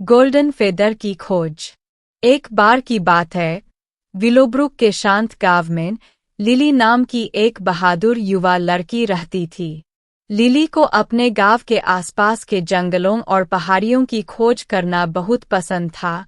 Golden feather की खोज। एक बार की बात है, विलोब्रुक के शांत गांव में लिली नाम की एक बहादुर युवा लड़की रहती थी। लिली को अपने गांव के आसपास के जंगलों और पहाड़ियों की खोज करना बहुत पसंद था।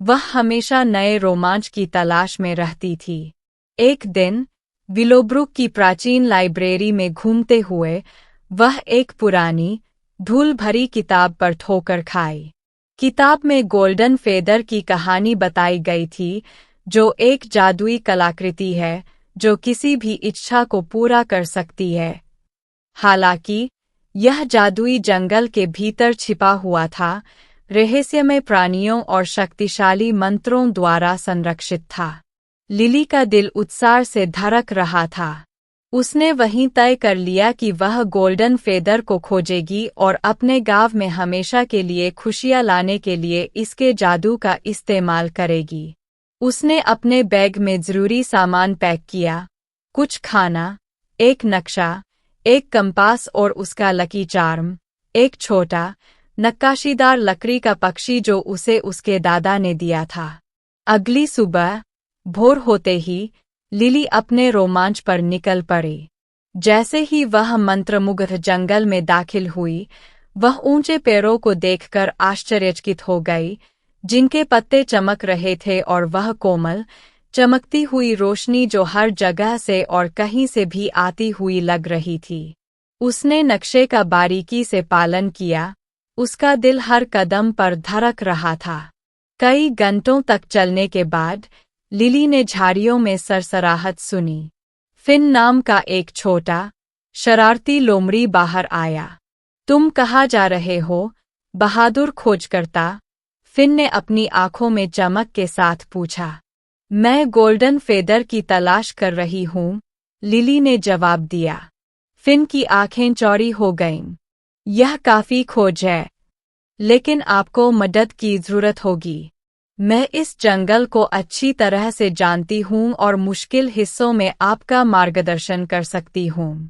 वह हमेशा नए रोमांच की तलाश में रहती थी। एक दिन विलोब्रुक की प्राचीन लाइब्रेरी में घूमते हुए वह एक पुरानी, धूल भरी किताब पर ठोकर खाई। किताब में गोल्डन फेदर की कहानी बताई गई थी, जो एक जादुई कलाकृति है जो किसी भी इच्छा को पूरा कर सकती है। हालांकि यह जादुई जंगल के भीतर छिपा हुआ था, रहस्यमय प्राणियों और शक्तिशाली मंत्रों द्वारा संरक्षित था। लिली का दिल उत्साह से धड़क रहा था। उसने वहीं तय कर लिया कि वह गोल्डन फेदर को खोजेगी और अपने गांव में हमेशा के लिए खुशियां लाने के लिए इसके जादू का इस्तेमाल करेगी। उसने अपने बैग में जरूरी सामान पैक किया, कुछ खाना, एक नक्शा, एक कंपास और उसका लकी चार्म, एक छोटा, नक्काशीदार लकड़ी का पक्षी जो उसे उसके दादा ने दिया था। अगली सुबह भोर होते ही लिली अपने रोमांच पर निकल पड़ी। जैसे ही वह मंत्रमुग्ध जंगल में दाखिल हुई, वह ऊंचे पेड़ों को देखकर आश्चर्यचकित हो गई, जिनके पत्ते चमक रहे थे और वह कोमल, चमकती हुई रोशनी जो हर जगह से और कहीं से भी आती हुई लग रही थी। उसने नक्शे का बारीकी से पालन किया, उसका दिल हर कदम पर धड़क रहा था। कई घंटों तक चलने के बाद लिली ने झाड़ियों में सरसराहट सुनी। फिन नाम का एक छोटा, शरारती लोमड़ी बाहर आया। तुम कहाँ जा रहे हो, बहादुर खोजकर्ता? फिन ने अपनी आंखों में चमक के साथ पूछा। मैं गोल्डन फेदर की तलाश कर रही हूँ, लिली ने जवाब दिया। फिन की आंखें चौड़ी हो गईं। यह काफी खोज है, लेकिन आपको मदद की जरूरत होगी। मैं इस जंगल को अच्छी तरह से जानती हूँ और मुश्किल हिस्सों में आपका मार्गदर्शन कर सकती हूँ।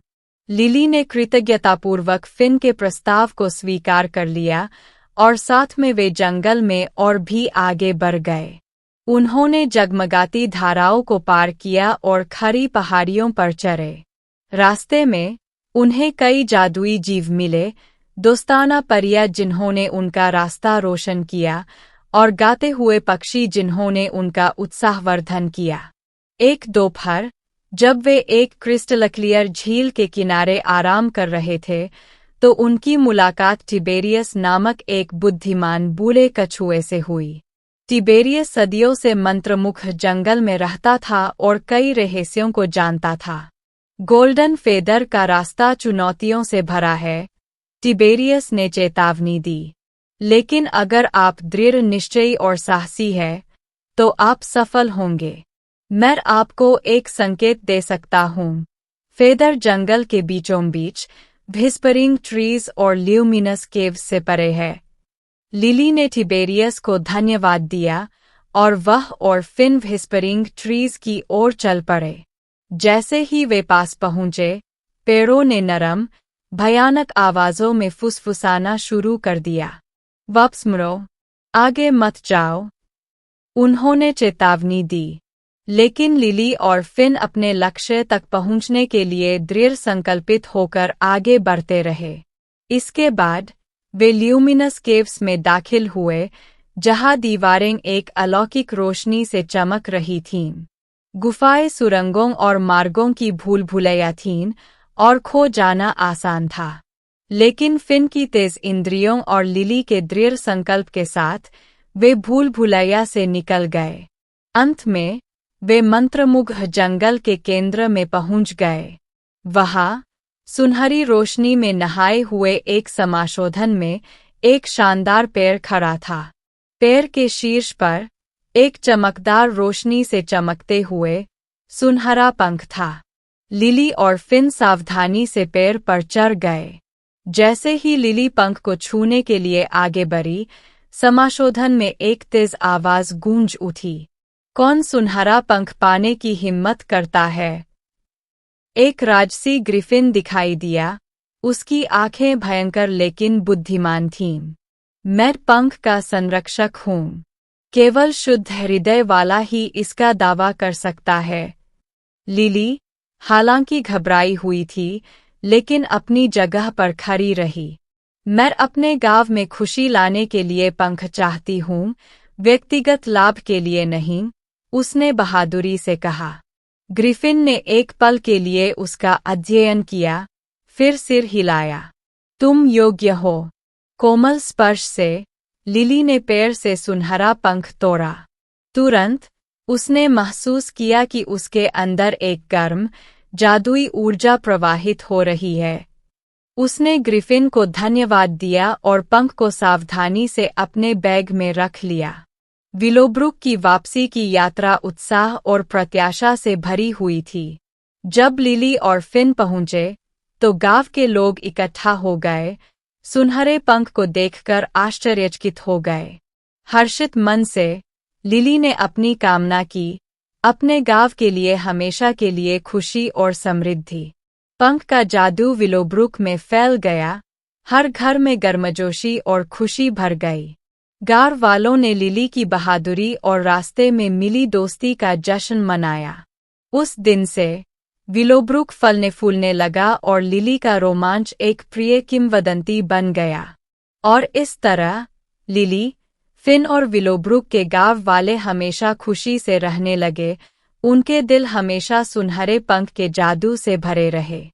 लिली ने कृतज्ञतापूर्वक फिन के प्रस्ताव को स्वीकार कर लिया और साथ में वे जंगल में और भी आगे बढ़ गए। उन्होंने जगमगाती धाराओं को पार किया और खड़ी पहाड़ियों पर चढ़े। रास्ते में उन्हें कई जादुई जीव मिले, दोस्ताना परियां जिन्होंने उनका रास्ता रोशन किया और गाते हुए पक्षी जिन्होंने उनका उत्साहवर्धन किया। एक दोपहर, जब वे एक क्रिस्टल क्लियर झील के किनारे आराम कर रहे थे, तो उनकी मुलाकात टिबेरियस नामक एक बुद्धिमान बूढ़े कछुए से हुई। टिबेरियस सदियों से मंत्रमुग्ध जंगल में रहता था और कई रहस्यों को जानता था। गोल्डन फेदर का रास्ता चुनौतियों से भरा है, टिबेरियस ने चेतावनी दी। लेकिन अगर आप दृढ़ निश्चयी और साहसी हैं, तो आप सफल होंगे। मैं आपको एक संकेत दे सकता हूँ। फेदर जंगल के बीचों बीच, व्हिस्परिंग ट्रीज और ल्यूमिनस केव्स से परे है। लिली ने टिबेरियस को धन्यवाद दिया और वह और फिन व्हिस्परिंग ट्रीज की ओर चल पड़े। जैसे ही वे पास पहुंचे, पेड़ों ने नरम, भयानक आवाजों में फुसफुसाना शुरू कर दिया। वापस मुड़ो, आगे मत जाओ, उन्होंने चेतावनी दी। लेकिन लिली और फिन अपने लक्ष्य तक पहुंचने के लिए दृढ़ संकल्पित होकर आगे बढ़ते रहे। इसके बाद वे ल्यूमिनस केव्स में दाखिल हुए, जहां दीवारें एक अलौकिक रोशनी से चमक रही थीं। गुफाएं सुरंगों और मार्गों की भूल-भुलैया थीं और खो जाना आसान था। लेकिन फिन की तेज इंद्रियों और लिली के दृढ़ संकल्प के साथ वे भूल-भुलैया से निकल गए। अंत में वे मंत्रमुग्ध जंगल के केंद्र में पहुंच गए। वहां, सुनहरी रोशनी में नहाए हुए एक समाशोधन में एक शानदार पेड़ खड़ा था। पेड़ के शीर्ष पर एक चमकदार रोशनी से चमकते हुए सुनहरा पंख था। लिली और फिन सावधानी से पेड़ पर चढ़ गए। जैसे ही लिली पंख को छूने के लिए आगे बढ़ी, समाशोधन में एक तेज आवाज गूंज उठी। कौन सुनहरा पंख पाने की हिम्मत करता है? एक राजसी ग्रिफिन दिखाई दिया। उसकी आंखें भयंकर लेकिन बुद्धिमान थीं। मैं पंख का संरक्षक हूँ। केवल शुद्ध हृदय वाला ही इसका दावा कर सकता है। लिली, हालांकि घबराई हुई थी, लेकिन अपनी जगह पर खड़ी रही। मैं अपने गांव में खुशी लाने के लिए पंख चाहती हूँ, व्यक्तिगत लाभ के लिए नहीं, उसने बहादुरी से कहा। ग्रिफिन ने एक पल के लिए उसका अध्ययन किया, फिर सिर हिलाया। तुम योग्य हो। कोमल स्पर्श से लिली ने पैर से सुनहरा पंख तोड़ा। तुरंत उसने महसूस किया कि उसके अंदर एक गर्म, जादुई ऊर्जा प्रवाहित हो रही है। उसने ग्रिफिन को धन्यवाद दिया और पंख को सावधानी से अपने बैग में रख लिया। विलोब्रुक की वापसी की यात्रा उत्साह और प्रत्याशा से भरी हुई थी। जब लिली और फिन पहुंचे, तो गांव के लोग इकट्ठा हो गए, सुनहरे पंख को देखकर आश्चर्यचकित हो गए। हर्षित मन से लिली ने अपनी कामना की, अपने गांव के लिए हमेशा के लिए खुशी और समृद्धि। पंख का जादू विलोब्रुक में फैल गया, हर घर में गर्मजोशी और खुशी भर गई। गांव वालों ने लिली की बहादुरी और रास्ते में मिली दोस्ती का जश्न मनाया। उस दिन से विलोब्रुक फलने फूलने लगा और लिली का रोमांच एक प्रिय किंवदंती बन गया। और इस तरह लिली, फिन और विलोब्रुक के गांव वाले हमेशा खुशी से रहने लगे, उनके दिल हमेशा सुनहरे पंख के जादू से भरे रहे।